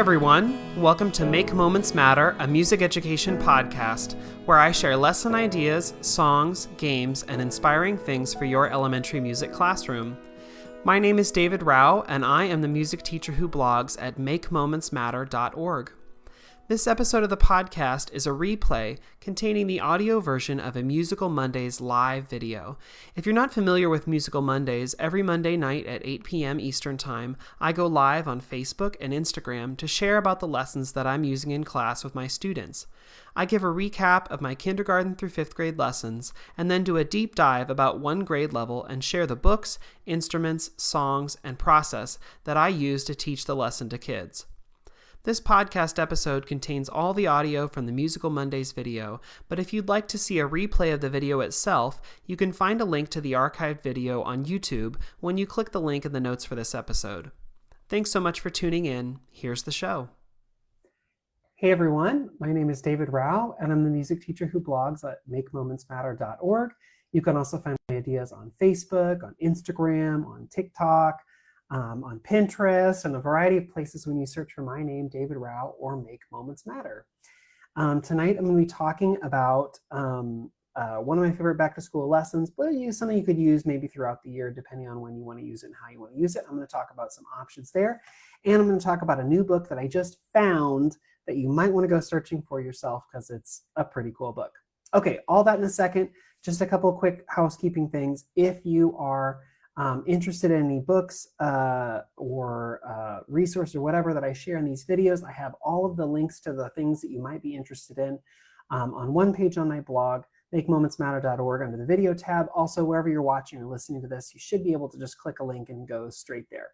everyone, welcome to Make Moments Matter, a music education podcast, where I share lesson ideas, songs, games, and inspiring things for your elementary music classroom. My name is David Rao, and I am the music teacher who blogs at makemomentsmatter.org. This episode of the podcast is a replay containing the audio version of a Musical Mondays live video. If you're not familiar with Musical Mondays, every Monday night at 8 p.m. Eastern Time, I go live on Facebook and Instagram to share about the lessons that I'm using in class with my students. I give a recap of my kindergarten through 5th grade lessons, and then do a deep dive about one grade level and share the books, instruments, songs, and process that I use to teach the lesson to kids. This podcast episode contains all the audio from the Musical Mondays video, but if you'd like to see a replay of the video itself, you can find a link to the archived video on YouTube when you click the link in the notes for this episode. Thanks so much for tuning in. Here's the show. Hey everyone, my name is David Rao, and I'm the music teacher who blogs at makemomentsmatter.org. You can also find my ideas on Facebook, on Instagram, on TikTok, on Pinterest, and a variety of places when you search for my name, David Rao, or Make Moments Matter. Tonight I'm going to be talking about one of my favorite back-to-school lessons, but something you could use maybe throughout the year, depending on when you want to use it and how you want to use it. I'm going to talk about some options there, and I'm going to talk about a new book that I just found that you might want to go searching for yourself because it's a pretty cool book. Okay, all that in a second. Just a couple of quick housekeeping things. If you are interested in any books or resources or whatever that I share in these videos, I have all of the links to the things that you might be interested in on one page on my blog, makemomentsmatter.org, under the video tab. Also, wherever you're watching or listening to this, you should be able to just click a link and go straight there.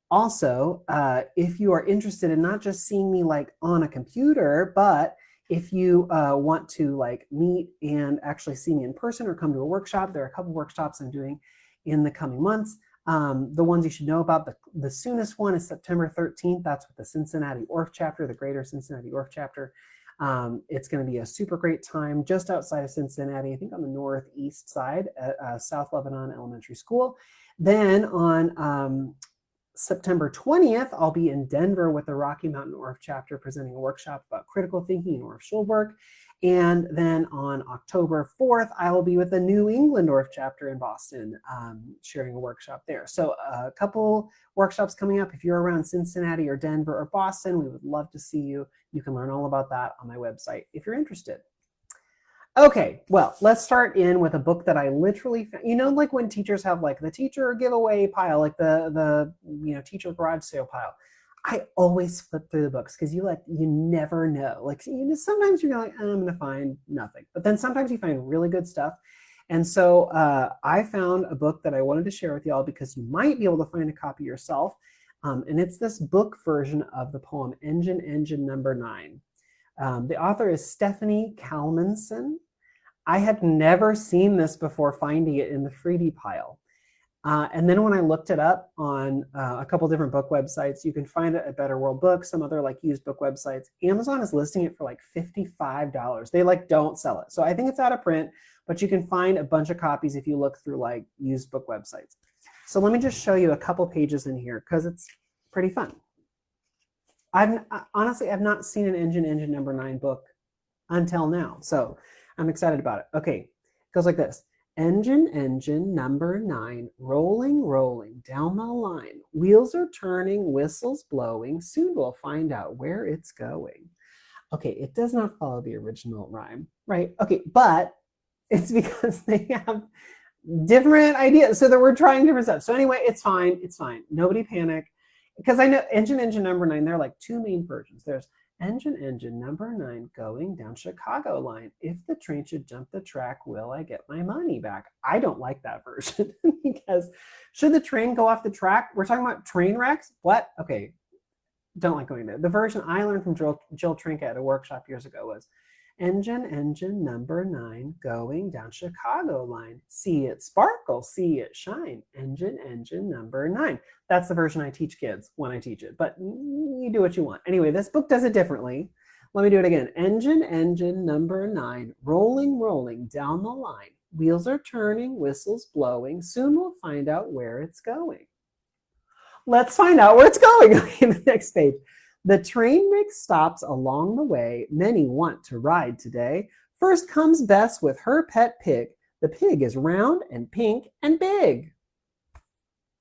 Also, if you are interested in not just seeing me like on a computer, but if you want to like meet and actually see me in person or come to a workshop, there are a couple workshops I'm doing in the coming months. The ones you should know about, the soonest one is September 13th. That's with the Cincinnati Orff chapter, the Greater Cincinnati Orff chapter. It's going to be a super great time just outside of Cincinnati, I think on the northeast side at South Lebanon Elementary School. Then on September 20th, I'll be in Denver with the Rocky Mountain Orff chapter presenting a workshop about critical thinking in Orff Schulwerk. And then on October 4th, I will be with the New England Orff chapter in Boston, sharing a workshop there. So a couple workshops coming up. If you're around Cincinnati or Denver or Boston, we would love to see you. You can learn all about that on my website if you're interested. Okay, well, let's start in with a book that I literally found. You know, like when teachers have like the teacher giveaway pile, like the teacher garage sale pile. I always flip through the books because you never know. Like sometimes you're like, I'm gonna find nothing, but then sometimes you find really good stuff. And so I found a book that I wanted to share with y'all because you might be able to find a copy yourself. And it's this book version of the poem Engine, Engine Number 9. The author is Stephanie Kalmanson. I had never seen this before finding it in the freebie pile. And then when I looked it up on a couple different book websites, you can find it at Better World Books, some other like used book websites. Amazon is listing it for like $55. They like don't sell it. So I think it's out of print, but you can find a bunch of copies if you look through like used book websites. So let me just show you a couple pages in here because it's pretty fun. Honestly, I've not seen an Engine Number 9 book until now. So I'm excited about it. Okay, it goes like this. Engine, engine, number 9, rolling, rolling down the line. Wheels are turning, whistles blowing. Soon we'll find out where it's going. Okay, it does not follow the original rhyme, right? Okay, but it's because they have different ideas. So that we're trying different stuff. So anyway, it's fine. It's fine. Nobody panic. Because I know Engine Number 9, there are like two main versions. There's Engine Number 9 going down Chicago line. If the train should jump the track, will I get my money back? I don't like that version because should the train go off the track? We're talking about train wrecks? What? Okay, don't like going there. The version I learned from Jill Trinket at a workshop years ago was Engine Number 9 going down Chicago line. See it sparkle, see it shine. Engine Number 9. That's the version I teach kids when I teach it, but you do what you want. Anyway, this book does it differently. Let me do it again. Engine Number 9, rolling, rolling down the line. Wheels are turning, whistles blowing. Soon we'll find out where it's going. Let's find out where it's going. Okay, the next page. The train makes stops along the way. Many want to ride today. First comes Bess with her pet pig. The pig is round and pink and big.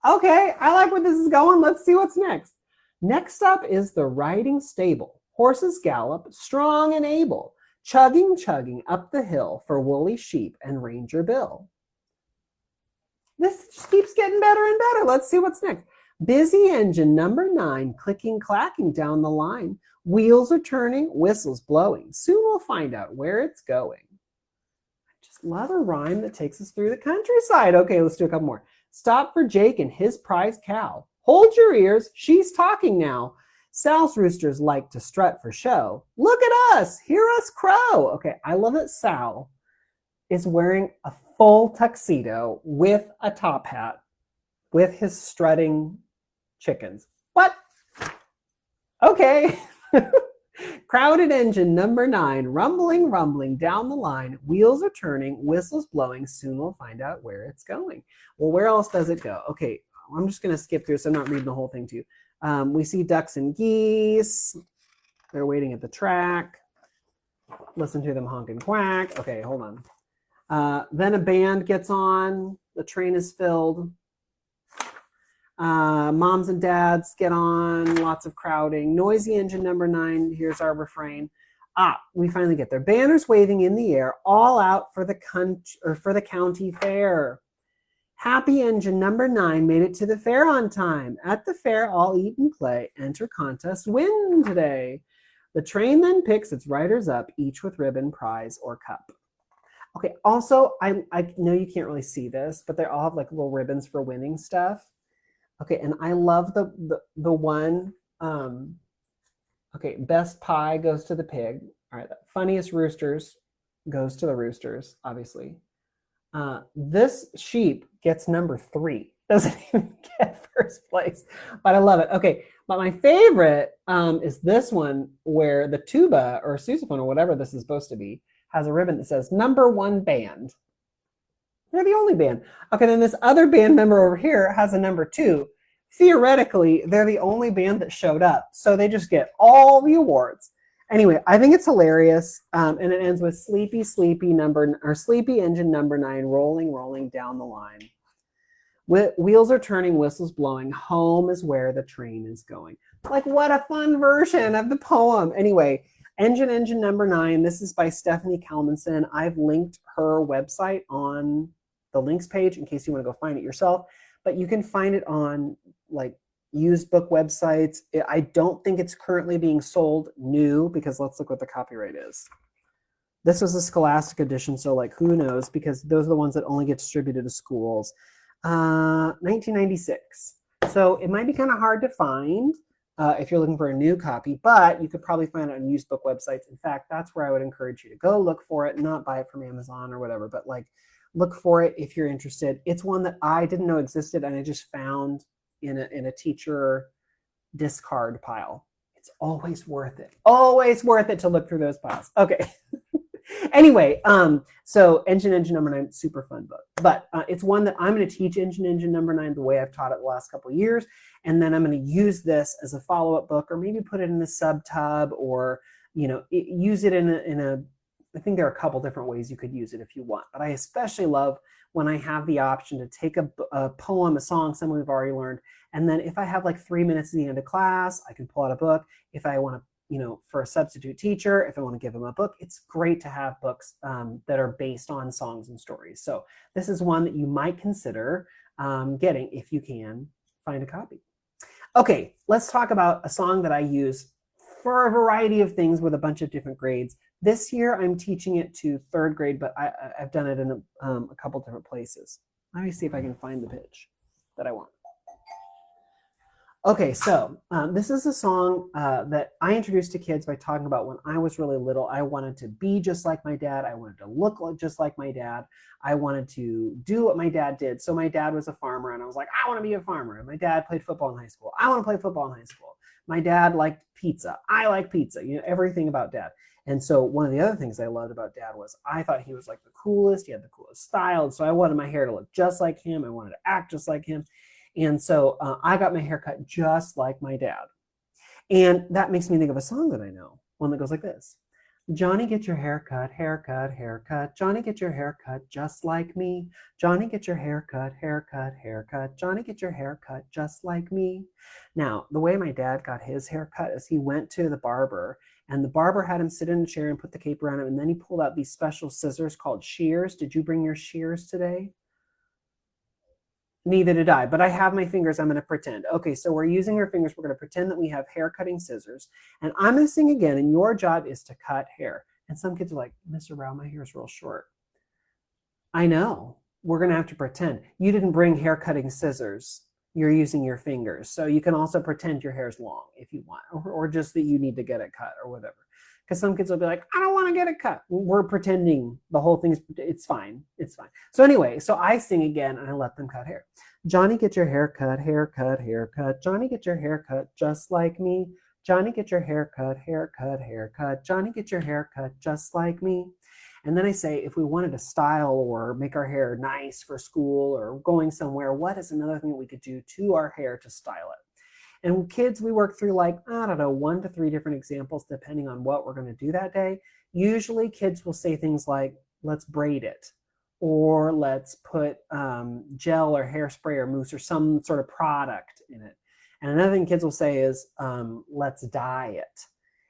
Okay, I like where this is going. Let's see what's next. Next up is the riding stable. Horses gallop, strong and able, chugging up the hill for woolly sheep and Ranger Bill. This just keeps getting better and better. Let's see what's next. Busy engine number 9, clicking, clacking down the line. Wheels are turning, whistles blowing. Soon we'll find out where it's going. I just love a rhyme that takes us through the countryside. Okay, let's do a couple more. Stop for Jake and his prize cow. Hold your ears, she's talking now. Sal's roosters like to strut for show. Look at us, hear us crow. Okay, I love that Sal is wearing a full tuxedo with a top hat with his strutting chickens. What? Okay. Crowded engine number 9, rumbling down the line. Wheels are turning, whistles blowing. Soon we'll find out where it's going. Well, where else does it go? Okay, I'm just going to skip through, so I'm not reading the whole thing to you. We see ducks and geese. They're waiting at the track. Listen to them honk and quack. Okay, hold on. Then a band gets on. The train is filled. Moms and dads get on, lots of crowding. Noisy engine number 9, here's our refrain. We finally get there. Banners waving in the air, all out for the county fair. Happy engine number 9 made it to the fair on time. At the fair, all eat and play. Enter contest, win today. The train then picks its riders up, each with ribbon, prize, or cup. Okay, also, I know you can't really see this, but they all have like little ribbons for winning stuff. Okay, and I love the one, okay, best pie goes to the pig. All right, funniest roosters goes to the roosters, obviously. This sheep gets number 3. Doesn't even get first place, but I love it. Okay, but my favorite is this one where the tuba or sousaphone or whatever this is supposed to be has a ribbon that says number 1 band. They're the only band. Okay, then this other band member over here has a number 2. Theoretically, they're the only band that showed up, so they just get all the awards. Anyway, I think it's hilarious, and it ends with sleepy engine number 9 rolling down the line. Wheels are turning, whistles blowing. Home is where the train is going. Like, what a fun version of the poem. Anyway, engine number 9. This is by Stephanie Kalmanson. I've linked her website on the links page in case you want to go find it yourself. But you can find it on like used book websites. I don't think it's currently being sold new because let's look what the copyright is. This was a Scholastic edition, so like who knows, because those are the ones that only get distributed to schools. 1996. So it might be kind of hard to find if you're looking for a new copy, but you could probably find it on used book websites. In fact, that's where I would encourage you to go look for it, not buy it from Amazon or whatever, but like look for it if you're interested. It's one that I didn't know existed and I just found in a teacher discard pile. It's always worth it. Always worth it to look through those piles. Okay. Anyway, so engine number 9, super fun book. But it's one that I'm going to teach engine number 9 the way I've taught it the last couple of years. And then I'm going to use this as a follow-up book or maybe put it in a sub-tub or, you know, use it in a I think there are a couple different ways you could use it if you want, but I especially love when I have the option to take a poem, a song, something we've already learned, and then if I have like 3 minutes at the end of class, I can pull out a book. If I want to, you know, for a substitute teacher, if I want to give them a book, it's great to have books that are based on songs and stories. So this is one that you might consider getting if you can find a copy. Okay, let's talk about a song that I use for a variety of things with a bunch of different grades. This year, I'm teaching it to 3rd grade, but I've done it in a couple different places. Let me see if I can find the pitch that I want. Okay, so this is a song that I introduced to kids by talking about when I was really little. I wanted to be just like my dad. I wanted to look just like my dad. I wanted to do what my dad did. So my dad was a farmer, and I was like, I want to be a farmer. And my dad played football in high school. I want to play football in high school. My dad liked pizza. I like pizza. You know, everything about dad. And so one of the other things I loved about dad was I thought he was like the coolest. He had the coolest style. And so I wanted my hair to look just like him. I wanted to act just like him. And so I got my hair cut just like my dad. And that makes me think of a song that I know, one that goes like this. Johnny, get your hair cut, haircut, haircut. Johnny, get your hair cut just like me. Johnny, get your hair cut, haircut, haircut. Johnny, get your hair cut just like me. Now, the way my dad got his hair cut is he went to the barber, and the barber had him sit in a chair and put the cape around him, and then he pulled out these special scissors called shears. Did you bring your shears today? Neither did I, but I have my fingers. I'm going to pretend. Okay, so we're using our fingers. We're going to pretend that we have hair cutting scissors. And I'm going to sing again, and your job is to cut hair. And some kids are like, Mr. Rao, my hair is real short. I know. We're going to have to pretend. You didn't bring hair cutting scissors. You're using your fingers. So you can also pretend your hair is long if you want, or just that you need to get it cut or whatever. Because some kids will be like, I don't want to get it cut. We're pretending the whole thing's, it's fine. It's fine. So anyway, so I sing again and I let them cut hair. Johnny, get your hair cut, haircut, haircut. Johnny, get your hair cut just like me. Johnny, get your hair cut, haircut, haircut. Johnny, get your hair cut just like me. And then I say, if we wanted to style or make our hair nice for school or going somewhere, what is another thing that we could do to our hair to style it? And kids, we work through like, I don't know, 1 to 3 different examples depending on what we're going to do that day. Usually kids will say things like, let's braid it, or let's put gel or hairspray or mousse or some sort of product in it. And another thing kids will say is, let's dye it.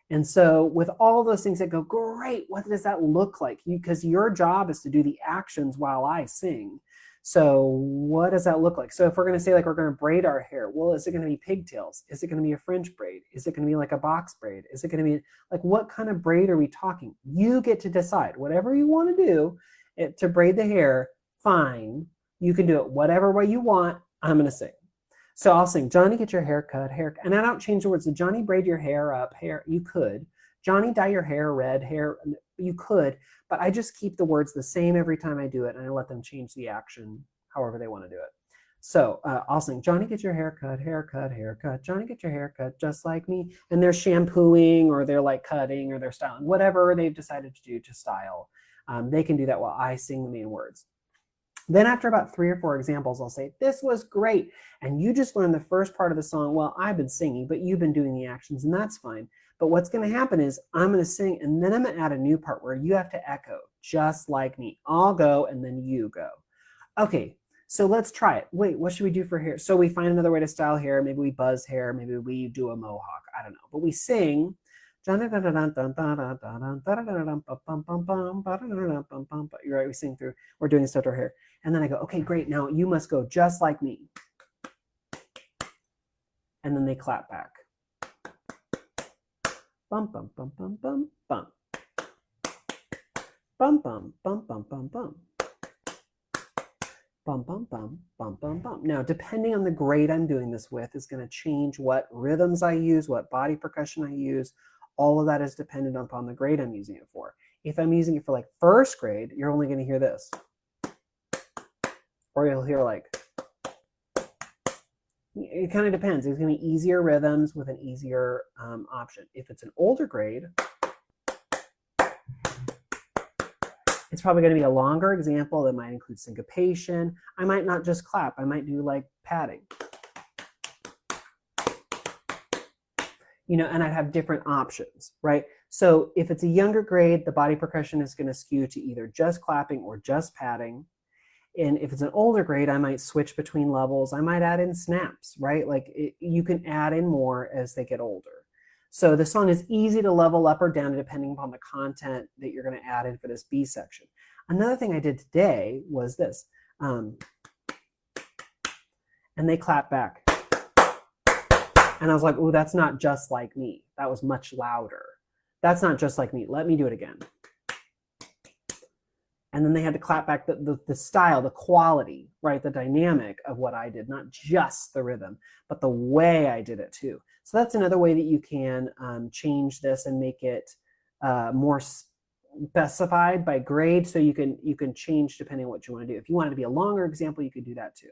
And so with all those things that go, great, what does that look like? Because your job is to do the actions while I sing. So what does that look like? So if we're going to say like we're going to braid our hair, well, is it going to be pigtails? Is it going to be a French braid? Is it going to be like a box braid? Is it going to be like, what kind of braid are we talking? You get to decide whatever you want to do to braid the hair. Fine. You can do it whatever way you want. I'm going to sing. So I'll sing, Johnny, get your hair cut, hair. And I don't change the words. So Johnny, braid your hair up, hair. You could. Johnny, dye your hair red, hair. You could. But I just keep the words the same every time I do it, and I let them change the action however they want to do it. So I'll sing, Johnny, get your hair cut, haircut, haircut. Johnny, get your hair cut just like me. And they're shampooing or they're like cutting or they're styling, whatever they've decided to do to style. They can do that while I sing the main words. Then after about 3 or 4 examples, I'll say, this was great. And you just learned the first part of the song. Well, I've been singing, but you've been doing the actions, and that's fine. But what's going to happen is I'm going to sing, and then I'm going to add a new part where you have to echo, just like me. I'll go, and then you go. Okay, so let's try it. Wait, what should we do for hair? So we find another way to style hair. Maybe we buzz hair. Maybe we do a mohawk. I don't know. But we sing. You're right, we sing through. We're doing stuff to our hair. And then I go, okay, great. Now you must go just like me. And then they clap back. Bum, bum, bum, bum, bum, bum. Bum, bum, bum, bum, bum, bum. Bum, bum, bum, bum, bum, bum. Now, depending on the grade I'm doing this with is going to change what rhythms I use, what body percussion I use. All of that is dependent upon the grade I'm using it for. If I'm using it for like first grade, you're only going to hear this. Or you'll hear like, it kind of depends. There's going to be easier rhythms with an easier option. If it's an older grade, it's probably going to be a longer example that might include syncopation. I might not just clap. I might do like padding. You know, and I'd have different options, right? So if it's a younger grade, the body percussion is going to skew to either just clapping or just padding. And if it's an older grade, I might switch between levels. I might add in snaps, right? Like you can add in more as they get older. So the song is easy to level up or down depending upon the content that you're going to add in for this B section. Another thing I did today was this. And they clap back. And I was like, oh, that's not just like me. That was much louder. That's not just like me. Let me do it again. And then they had to clap back the style, the quality, right? The dynamic of what I did, not just the rhythm, but the way I did it too. So that's another way that you can change this and make it more specified by grade. So you can change depending on what you want to do. If you want it to be a longer example, you could do that too.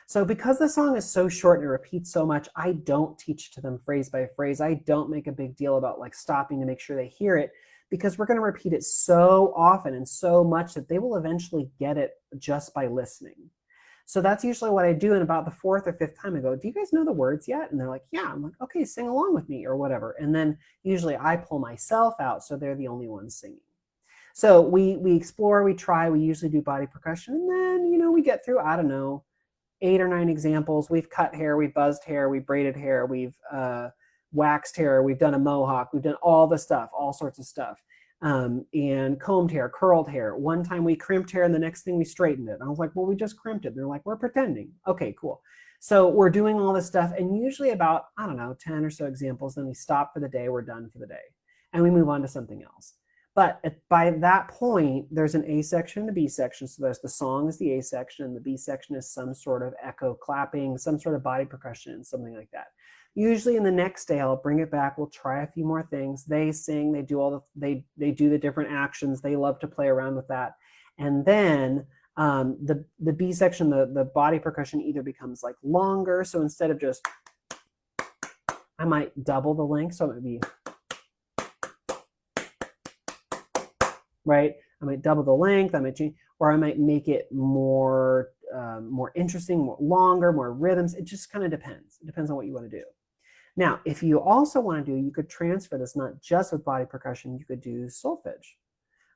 So because the song is so short and it repeats so much, I don't teach to them phrase by phrase. I don't make a big deal about like stopping to make sure they hear it, because we're going to repeat it so often and so much that they will eventually get it just by listening. So that's usually what I do. And about the fourth or fifth time I go, do you guys know the words yet? And they're like, yeah. I'm like, okay, sing along with me or whatever. And then usually I pull myself out, so they're the only ones singing. So we explore, we try, we usually do body percussion, and then, you know, we get through, I don't know, 8 or 9 examples. We've cut hair, we've buzzed hair, we've braided hair, we've waxed hair, we've done a mohawk, we've done all the stuff, all sorts of stuff. And combed hair, curled hair. One time we crimped hair and the next thing we straightened it. And I was like, well, we just crimped it. And they're like, we're pretending. Okay, cool. So we're doing all this stuff, and usually about, I don't know, 10 or so examples, then we stop for the day, we're done for the day, and we move on to something else. But by that point, there's an A section and a B section. So there's the song is the A section, and the B section is some sort of echo clapping, some sort of body percussion, something like that. Usually in the next day, I'll bring it back. We'll try a few more things. They sing, they do all the, they do the different actions. They love to play around with that. And then the B section, the body percussion either becomes like longer. So instead of just, I might double the length. So it would be, right? I might double the length, I might change, or I might make it more more interesting, more longer, more rhythms. It just kind of depends. It depends on what you want to do. Now, if you also want to do, you could transfer this not just with body percussion, you could do solfege,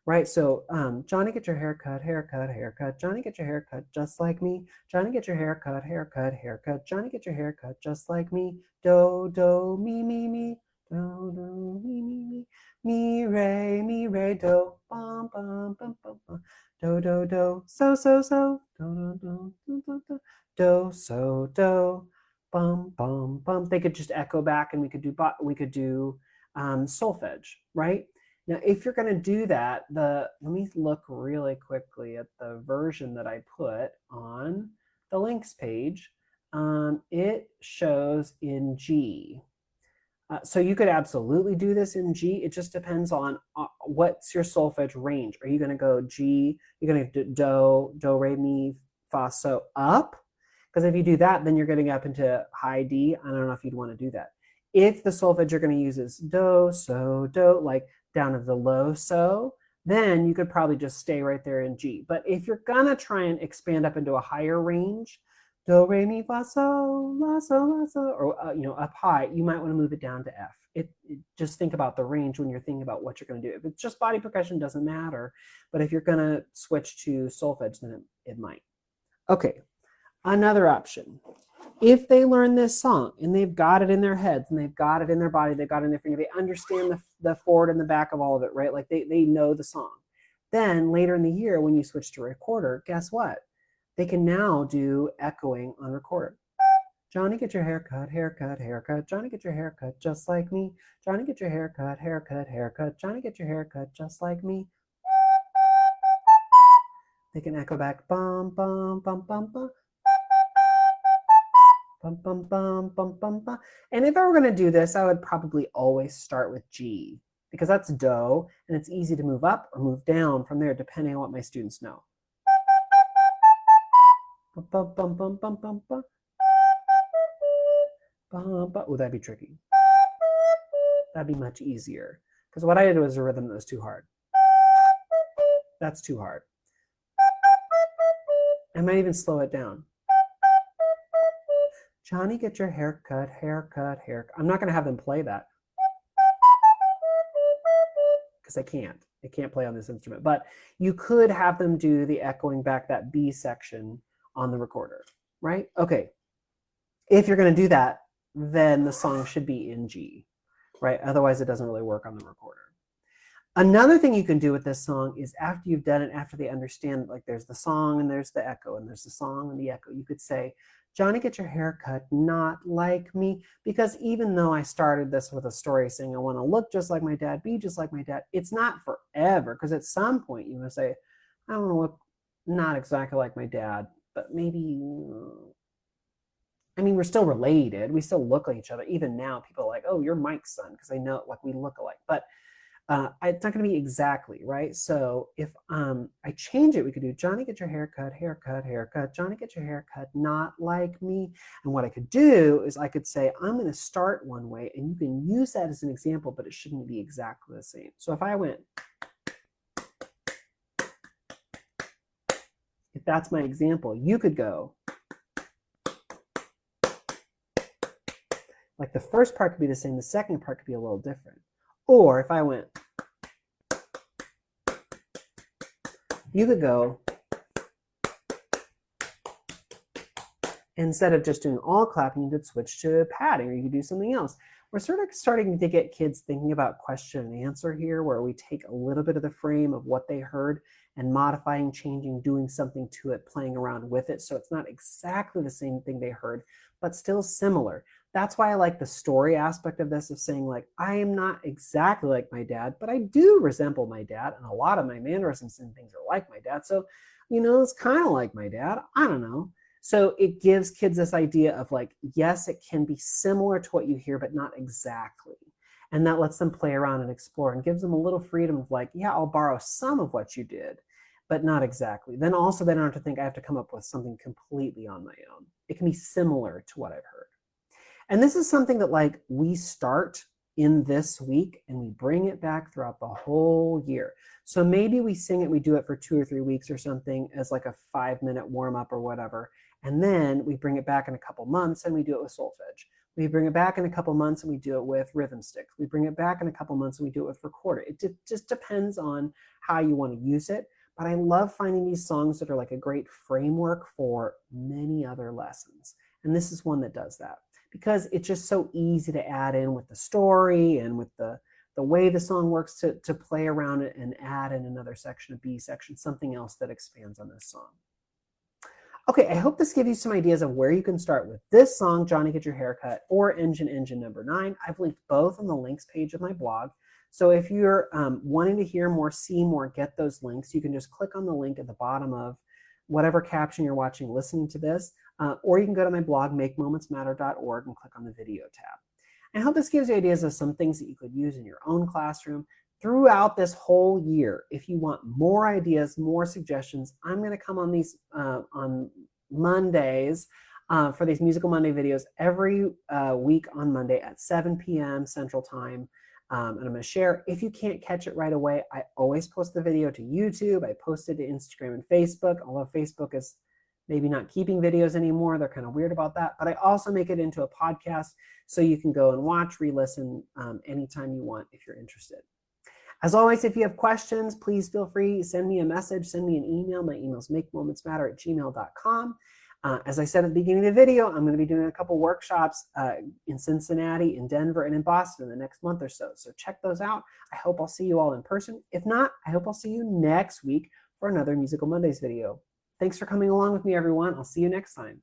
right? So Johnny, get your hair cut, haircut, haircut. Johnny, get your hair cut just like me. Johnny, get your hair cut, haircut, haircut. Johnny, get your hair cut just like me. Do, do, me, me. Do, do, me. Mi, re, do. Bum, bum, bum, bum, bum. Do, do, do. So, so, so. Do, do, do, do, do. Do, so, do. Bum, bum, bum. They could just echo back, and we could do solfege, right? Now, if you're going to do that, let me look really quickly at the version that I put on the links page. It shows in G. So you could absolutely do this in G. It just depends on what's your solfege range. Are you going to go G? You're going to do, re, mi, fa, so, up? Because if you do that, then you're getting up into high D. I don't know if you'd want to do that. If the solfege you're going to use is do, so, do, like down to the low so, then you could probably just stay right there in G. But if you're going to try and expand up into a higher range, do, re, mi, fa, so, la, so, or you know, up high, you might want to move it down to F. Just think about the range when you're thinking about what you're going to do. If it's just body percussion, doesn't matter. But if you're going to switch to solfege, then it might. Okay, another option. If they learn this song and they've got it in their heads and they've got it in their body, they've got it in their finger, they understand the forward and the back of all of it, right? Like they know the song. Then later in the year, when you switch to recorder, guess what? They can now do echoing on recorder. Johnny, get your hair cut, haircut, haircut. Johnny, get your hair cut just like me. Johnny, get your hair cut, haircut, haircut. Johnny, get your hair cut just like me. They can echo back, bum, bum, bum, bum, bum. Bum, bum, bum, bum, bum, bum. And if I were going to do this, I would probably always start with G, because that's do, and it's easy to move up or move down from there, depending on what my students know. Bum, bum, bum, bum, bum, bum. Oh, that'd be tricky. That'd be much easier, because what I did was a rhythm that was too hard. That's too hard. I might even slow it down. Johnny, get your hair cut, haircut, haircut. I'm not going to have them play that, because I can't. They can't play on this instrument. But you could have them do the echoing back, that B section on the recorder, right? Okay. If you're going to do that, then the song should be in G, right? Otherwise, it doesn't really work on the recorder. Another thing you can do with this song is, after you've done it, after they understand, like there's the song and there's the echo, and there's the song and the echo, you could say, Johnny, get your hair cut not like me. Because even though I started this with a story saying I want to look just like my dad, be just like my dad, it's not forever, because at some point you want to say, I want to look not exactly like my dad, but maybe, I mean, we're still related. We still look like each other. Even now, people are like, oh, you're Mike's son, because they know, like, we look alike. But it's not going to be exactly, right? So if I change it, we could do, Johnny, get your hair cut, haircut, haircut. Johnny, get your hair cut not like me. And what I could do is I could say, I'm going to start one way, and you can use that as an example, but it shouldn't be exactly the same. So if I went, if that's my example. You could go, like the first part could be the same, the second part could be a little different. Or if I went, you could go, instead of just doing all clapping, you could switch to padding, or you could do something else. We're sort of starting to get kids thinking about question and answer here, where we take a little bit of the frame of what they heard and modifying, changing, doing something to it, playing around with it. So it's not exactly the same thing they heard, but still similar. That's why I like the story aspect of this, of saying like, I am not exactly like my dad, but I do resemble my dad. And a lot of my mannerisms and things are like my dad. So, it's kind of like my dad. I don't know. So it gives kids this idea of like, yes, it can be similar to what you hear, but not exactly. And that lets them play around and explore and gives them a little freedom of like, yeah, I'll borrow some of what you did, but not exactly. Then also they don't have to think I have to come up with something completely on my own. It can be similar to what I've heard. And this is something that like we start in this week and we bring it back throughout the whole year. So maybe we sing it, we do it for 2 or 3 weeks or something as like a 5-minute warm up or whatever. And then we bring it back in a couple months and we do it with solfege. We bring it back in a couple months and we do it with rhythm sticks. We bring it back in a couple months and we do it with recorder. It just depends on how you want to use it. But I love finding these songs that are like a great framework for many other lessons. And this is one that does that, because it's just so easy to add in with the story and with the way the song works to play around it and add in another section, a B section, something else that expands on this song. Okay, I hope this gives you some ideas of where you can start with this song, Johnny Get Your Haircut, or Engine Engine Number 9. I've linked both on the links page of my blog. So if you're wanting to hear more, see more, get those links, you can just click on the link at the bottom of whatever caption you're watching, listening to this, or you can go to my blog, makemomentsmatter.org, and click on the video tab. I hope this gives you ideas of some things that you could use in your own classroom throughout this whole year. If you want more ideas, more suggestions, I'm going to come on these on Mondays for these Musical Monday videos every week on Monday at 7 p.m. Central Time. And I'm going to share. If you can't catch it right away, I always post the video to YouTube. I post it to Instagram and Facebook, although Facebook is maybe not keeping videos anymore. They're kind of weird about that. But I also make it into a podcast so you can go and watch, re-listen anytime you want if you're interested. As always, if you have questions, please feel free, send me a message, send me an email. My email is makemomentsmatter@gmail.com. As I said at the beginning of the video, I'm going to be doing a couple workshops in Cincinnati, in Denver, and in Boston in the next month or so. So check those out. I hope I'll see you all in person. If not, I hope I'll see you next week for another Musical Mondays video. Thanks for coming along with me, everyone. I'll see you next time.